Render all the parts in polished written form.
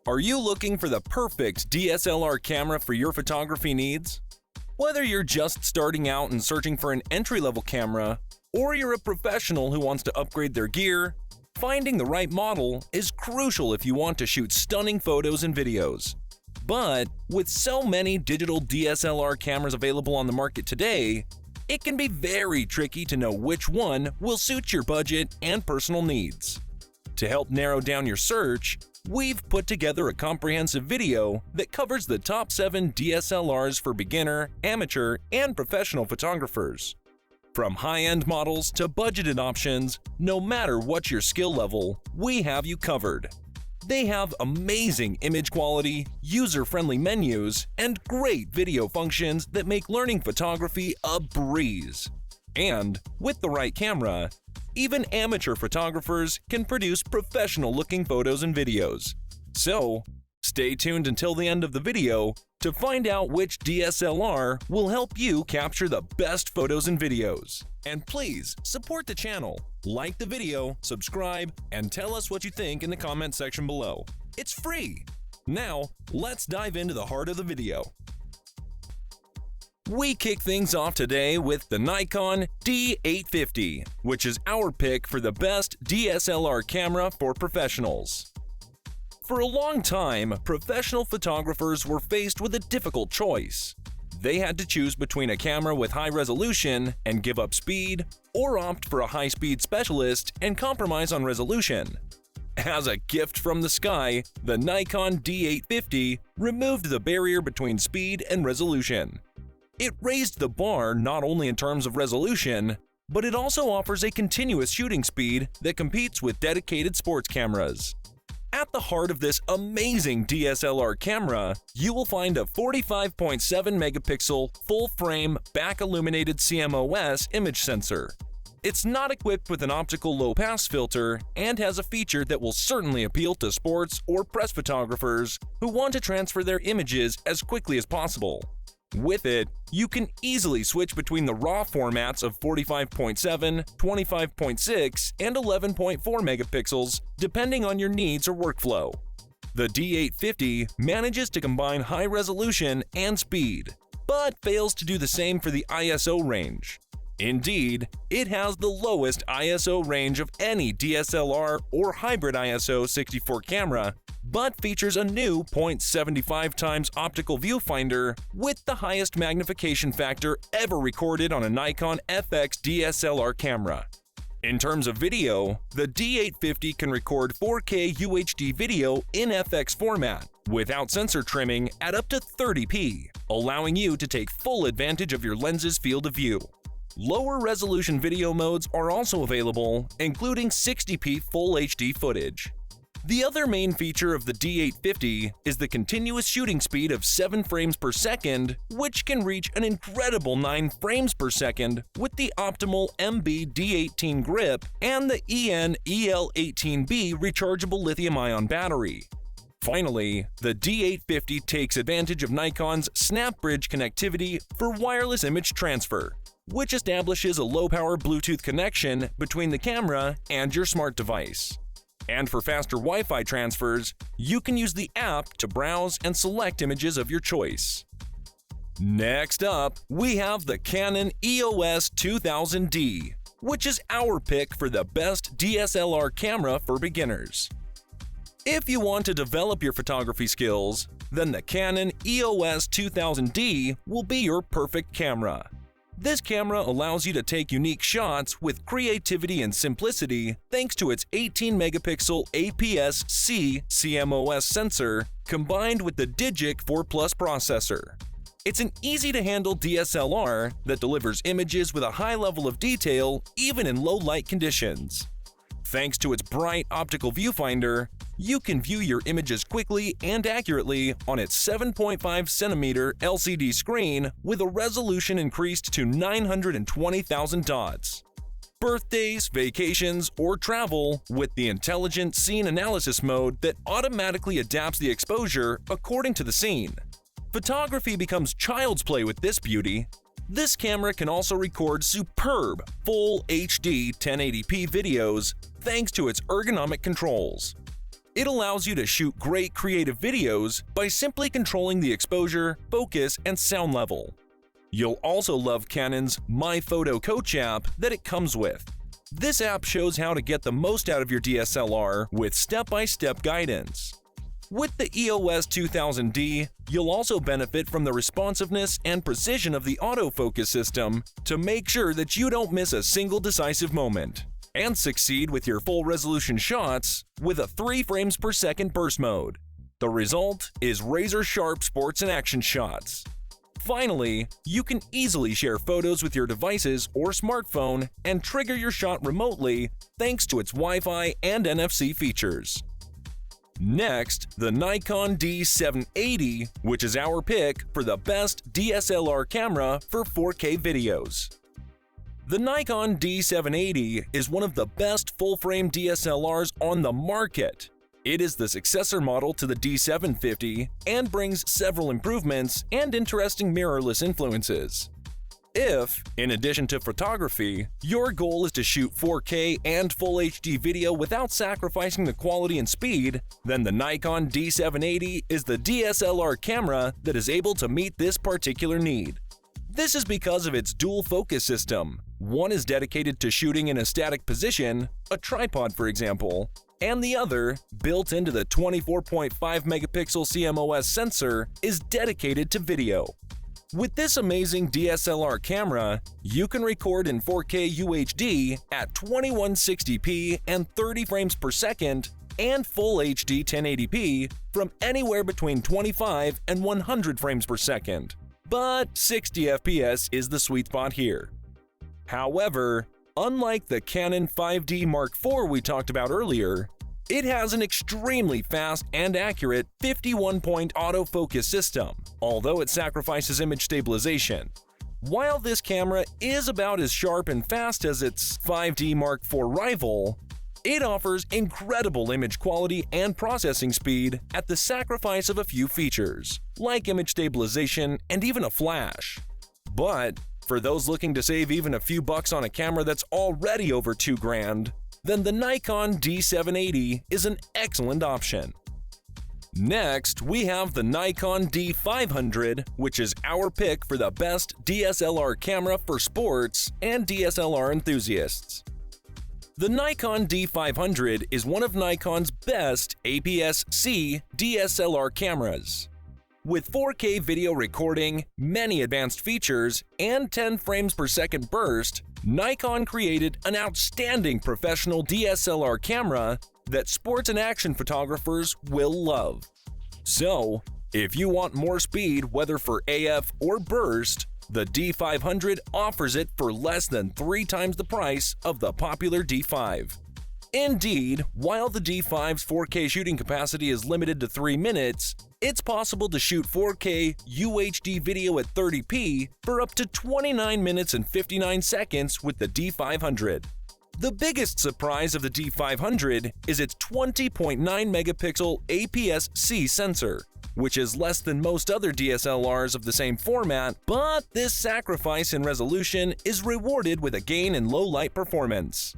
Are you looking for the perfect DSLR camera for your photography needs? Whether you're just starting out and searching for an entry-level camera, or you're a professional who wants to upgrade their gear, finding the right model is crucial if you want to shoot stunning photos and videos. But with so many digital DSLR cameras available on the market today, it can be very tricky to know which one will suit your budget and personal needs. To help narrow down your search, we've put together a comprehensive video that covers the top 7 DSLRs for beginner, amateur, and professional photographers. From high-end models to budgeted options, no matter what your skill level, we have you covered. They have amazing image quality, user-friendly menus, and great video functions that make learning photography a breeze. And with the right camera, even amateur photographers can produce professional-looking photos and videos. So, stay tuned until the end of the video to find out which DSLR will help you capture the best photos and videos. And please support the channel, like the video, subscribe, and tell us what you think in the comment section below. It's free! Now, let's dive into the heart of the video. We kick things off today with the Nikon D850, which is our pick for the best DSLR camera for professionals. For a long time, professional photographers were faced with a difficult choice. They had to choose between a camera with high resolution and give up speed, or opt for a high-speed specialist and compromise on resolution. As a gift from the sky, the Nikon D850 removed the barrier between speed and resolution. It raised the bar not only in terms of resolution, but it also offers a continuous shooting speed that competes with dedicated sports cameras. At the heart of this amazing DSLR camera, you will find a 45.7 megapixel full-frame back-illuminated CMOS image sensor. It's not equipped with an optical low-pass filter and has a feature that will certainly appeal to sports or press photographers who want to transfer their images as quickly as possible. With it, you can easily switch between the RAW formats of 45.7, 25.6, and 11.4 megapixels depending on your needs or workflow. The D850 manages to combine high resolution and speed, but fails to do the same for the ISO range. Indeed, it has the lowest ISO range of any DSLR or hybrid ISO 64 camera, but features a new 0.75x optical viewfinder with the highest magnification factor ever recorded on a Nikon FX DSLR camera. In terms of video, the D850 can record 4K UHD video in FX format without sensor trimming at up to 30p, allowing you to take full advantage of your lens's field of view. Lower resolution video modes are also available, including 60p Full HD footage. The other main feature of the D850 is the continuous shooting speed of 7 frames per second, which can reach an incredible 9 frames per second with the optimal MB D18 grip and the EN EL18B rechargeable lithium-ion battery. Finally, the D850 takes advantage of Nikon's SnapBridge connectivity for wireless image transfer, which establishes a low-power Bluetooth connection between the camera and your smart device. And for faster Wi-Fi transfers, you can use the app to browse and select images of your choice. Next up, we have the Canon EOS 2000D, which is our pick for the best DSLR camera for beginners. If you want to develop your photography skills, then the Canon EOS 2000D will be your perfect camera. This camera allows you to take unique shots with creativity and simplicity thanks to its 18-megapixel APS-C CMOS sensor combined with the Digic 4 Plus processor. It's an easy-to-handle DSLR that delivers images with a high level of detail even in low-light conditions. Thanks to its bright optical viewfinder, you can view your images quickly and accurately on its 7.5cm LCD screen with a resolution increased to 920,000 dots. Birthdays, vacations, or travel with the intelligent scene analysis mode that automatically adapts the exposure according to the scene. Photography becomes child's play with this beauty. This camera can also record superb Full HD 1080p videos thanks to its ergonomic controls. It allows you to shoot great creative videos by simply controlling the exposure, focus, and sound level. You'll also love Canon's My Photo Coach app that it comes with. This app shows how to get the most out of your DSLR with step-by-step guidance. With the EOS 2000D, you'll also benefit from the responsiveness and precision of the autofocus system to make sure that you don't miss a single decisive moment, and succeed with your full-resolution shots with a 3 frames per second burst mode. The result is razor-sharp sports and action shots. Finally, you can easily share photos with your devices or smartphone and trigger your shot remotely thanks to its Wi-Fi and NFC features. Next, the Nikon D780, which is our pick for the best DSLR camera for 4K videos. The Nikon D780 is one of the best full-frame DSLRs on the market. It is the successor model to the D750 and brings several improvements and interesting mirrorless influences. If, in addition to photography, your goal is to shoot 4K and Full HD video without sacrificing the quality and speed, then the Nikon D780 is the DSLR camera that is able to meet this particular need. This is because of its dual focus system. One is dedicated to shooting in a static position, a tripod for example, and the other, built into the 24.5 megapixel CMOS sensor, is dedicated to video. With this amazing DSLR camera, you can record in 4K UHD at 2160p and 30 frames per second and Full HD 1080p from anywhere between 25 and 100 frames per second. But 60 FPS is the sweet spot here. However, unlike the Canon 5D Mark IV we talked about earlier, it has an extremely fast and accurate 51-point autofocus system, although it sacrifices image stabilization. While this camera is about as sharp and fast as its 5D Mark IV rival, it offers incredible image quality and processing speed at the sacrifice of a few features, like image stabilization and even a flash. But for those looking to save even a few bucks on a camera that's already over $2,000, then the Nikon D780 is an excellent option. Next, we have the Nikon D500, which is our pick for the best DSLR camera for sports and DSLR enthusiasts. The Nikon D500 is one of Nikon's best APS-C DSLR cameras. With 4K video recording, many advanced features, and 10 frames per second burst, Nikon created an outstanding professional DSLR camera that sports and action photographers will love. So, if you want more speed, whether for AF or burst, the D500 offers it for less than 3 times the price of the popular D5. Indeed, while the D5's 4K shooting capacity is limited to 3 minutes, it's possible to shoot 4K UHD video at 30p for up to 29 minutes and 59 seconds with the D500. The biggest surprise of the D500 is its 20.9 megapixel APS-C sensor, which is less than most other DSLRs of the same format, but this sacrifice in resolution is rewarded with a gain in low light performance.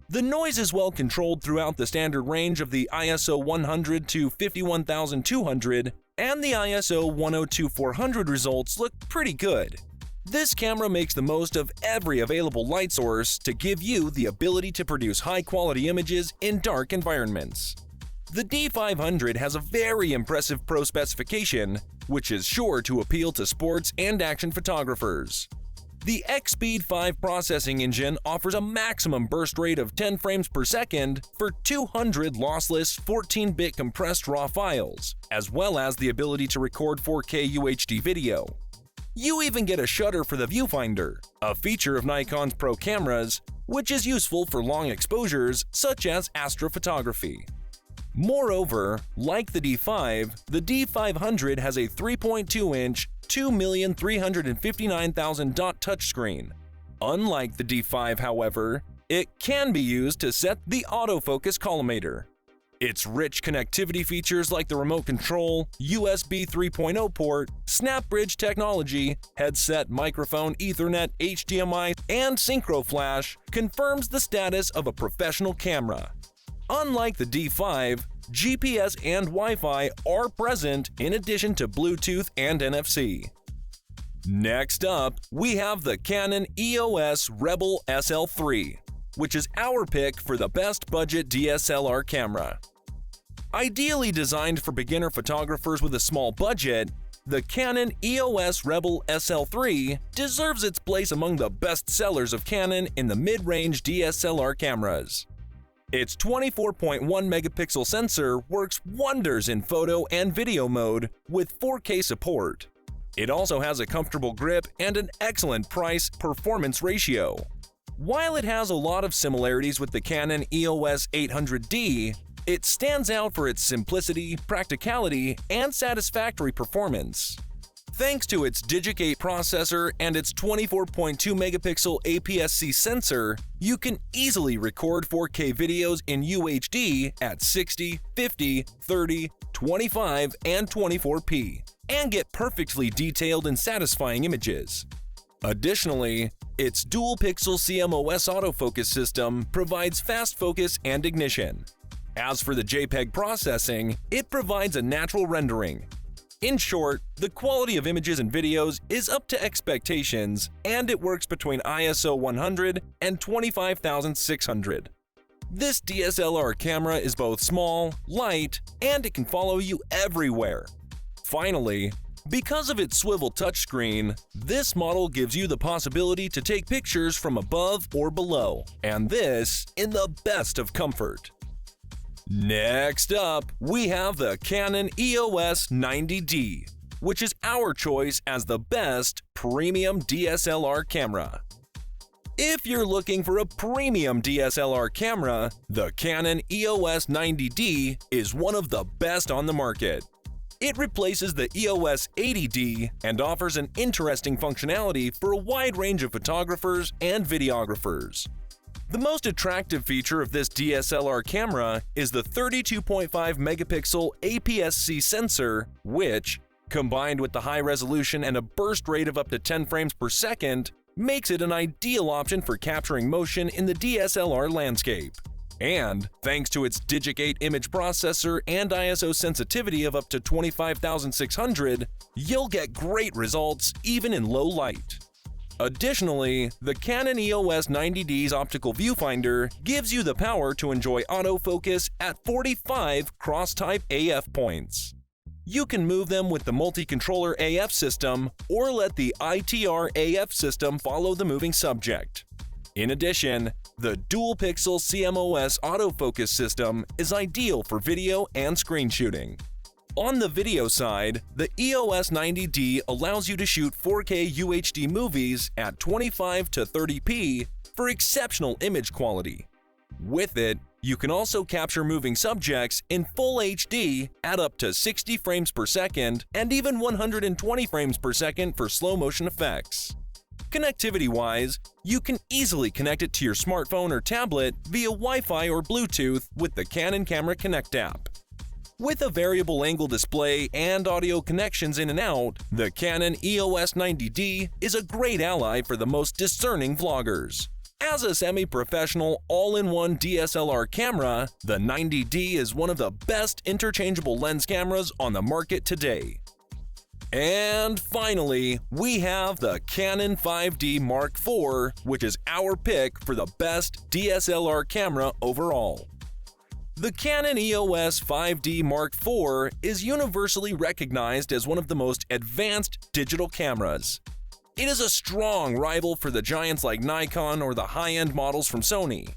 The noise is well controlled throughout the standard range of the ISO 100 to 51200, and the ISO 102-400 results look pretty good. This camera makes the most of every available light source to give you the ability to produce high-quality images in dark environments. The D500 has a very impressive pro specification, which is sure to appeal to sports and action photographers. The X-Speed 5 processing engine offers a maximum burst rate of 10 frames per second for 200 lossless 14-bit compressed RAW files, as well as the ability to record 4K UHD video. You even get a shutter for the viewfinder, a feature of Nikon's Pro cameras, which is useful for long exposures such as astrophotography. Moreover, like the D5, the D500 has a 3.2-inch 2,359,000 dot touchscreen. Unlike the D5, however, it can be used to set the autofocus collimator. Its rich connectivity features like the remote control, USB 3.0 port, snap bridge technology, headset, microphone, Ethernet, HDMI, and synchro flash confirms the status of a professional camera. Unlike the D5, GPS and Wi-Fi are present in addition to Bluetooth and NFC. Next up, we have the Canon EOS Rebel SL3, which is our pick for the best budget DSLR camera. Ideally designed for beginner photographers with a small budget, the Canon EOS Rebel SL3 deserves its place among the best sellers of Canon in the mid-range DSLR cameras. Its 24.1 megapixel sensor works wonders in photo and video mode with 4K support. It also has a comfortable grip and an excellent price-performance ratio. While it has a lot of similarities with the Canon EOS 800D, it stands out for its simplicity, practicality, and satisfactory performance. Thanks to its Digicate processor and its 24.2 megapixel APS-C sensor, you can easily record 4K videos in UHD at 60, 50, 30, 25, and 24p, and get perfectly detailed and satisfying images. Additionally, its dual-pixel CMOS autofocus system provides fast focus and ignition. As for the JPEG processing, it provides a natural rendering. In short, the quality of images and videos is up to expectations, and it works between ISO 100 and 25,600. This DSLR camera is both small, light, and it can follow you everywhere. Finally, because of its swivel touchscreen, this model gives you the possibility to take pictures from above or below, and this in the best of comfort. Next up, we have the Canon EOS 90D, which is our choice as the best premium DSLR camera. If you're looking for a premium DSLR camera, the Canon EOS 90D is one of the best on the market. It replaces the EOS 80D and offers an interesting functionality for a wide range of photographers and videographers. The most attractive feature of this DSLR camera is the 32.5 megapixel APS-C sensor, which, combined with the high resolution and a burst rate of up to 10 frames per second, makes it an ideal option for capturing motion in the DSLR landscape. And, thanks to its Digicate image processor and ISO sensitivity of up to 25,600, you'll get great results even in low light. Additionally, the Canon EOS 90D's optical viewfinder gives you the power to enjoy autofocus at 45 cross-type AF points. You can move them with the multi-controller AF system or let the ITR AF system follow the moving subject. In addition, the dual-pixel CMOS autofocus system is ideal for video and screen shooting. On the video side, the EOS 90D allows you to shoot 4K UHD movies at 25 to 30p for exceptional image quality. With it, you can also capture moving subjects in full HD at up to 60 frames per second and even 120 frames per second for slow motion effects. Connectivity-wise, you can easily connect it to your smartphone or tablet via Wi-Fi or Bluetooth with the Canon Camera Connect app. With a variable angle display and audio connections in and out, the Canon EOS 90D is a great ally for the most discerning vloggers. As a semi-professional, all-in-one DSLR camera, the 90D is one of the best interchangeable lens cameras on the market today. And finally, we have the Canon 5D Mark IV, which is our pick for the best DSLR camera overall. The Canon EOS 5D Mark IV is universally recognized as one of the most advanced digital cameras. It is a strong rival for the giants like Nikon or the high-end models from Sony.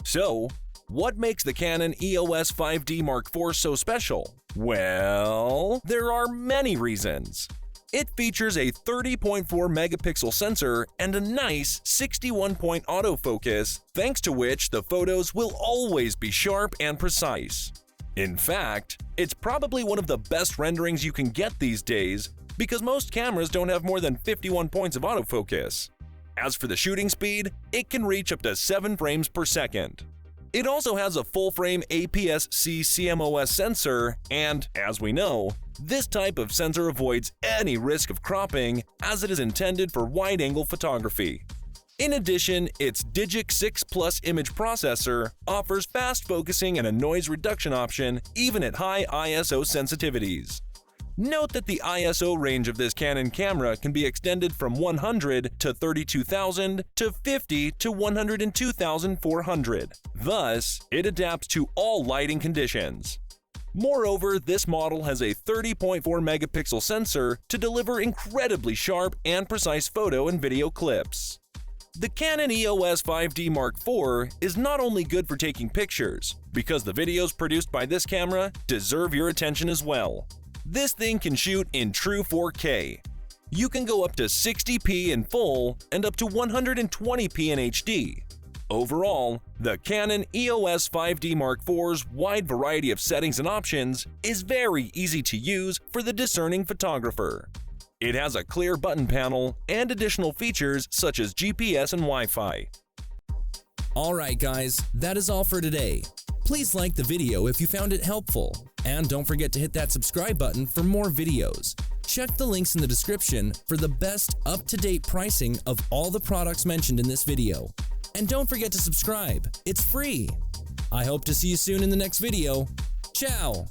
So, what makes the Canon EOS 5D Mark IV so special? Well, there are many reasons. It features a 30.4 megapixel sensor and a nice 61-point autofocus, thanks to which the photos will always be sharp and precise. In fact, it's probably one of the best renderings you can get these days because most cameras don't have more than 51 points of autofocus. As for the shooting speed, it can reach up to 7 frames per second. It also has a full-frame APS-C CMOS sensor, and, as we know, this type of sensor avoids any risk of cropping as it is intended for wide-angle photography. In addition, its Digic 6 Plus image processor offers fast focusing and a noise reduction option even at high ISO sensitivities. Note that the ISO range of this Canon camera can be extended from 100 to 32,000 to 50 to 102,400. Thus, it adapts to all lighting conditions. Moreover, this model has a 30.4 megapixel sensor to deliver incredibly sharp and precise photo and video clips. The Canon EOS 5D Mark IV is not only good for taking pictures, because the videos produced by this camera deserve your attention as well. This thing can shoot in true 4K. You can go up to 60p in full and up to 120p in HD. Overall, the Canon EOS 5D Mark IV's wide variety of settings and options is very easy to use for the discerning photographer. It has a clear button panel and additional features such as GPS and Wi-Fi. Alright guys, that is all for today. Please like the video if you found it helpful, and don't forget to hit that subscribe button for more videos. Check the links in the description for the best up-to-date pricing of all the products mentioned in this video. And don't forget to subscribe, it's free! I hope to see you soon in the next video. Ciao!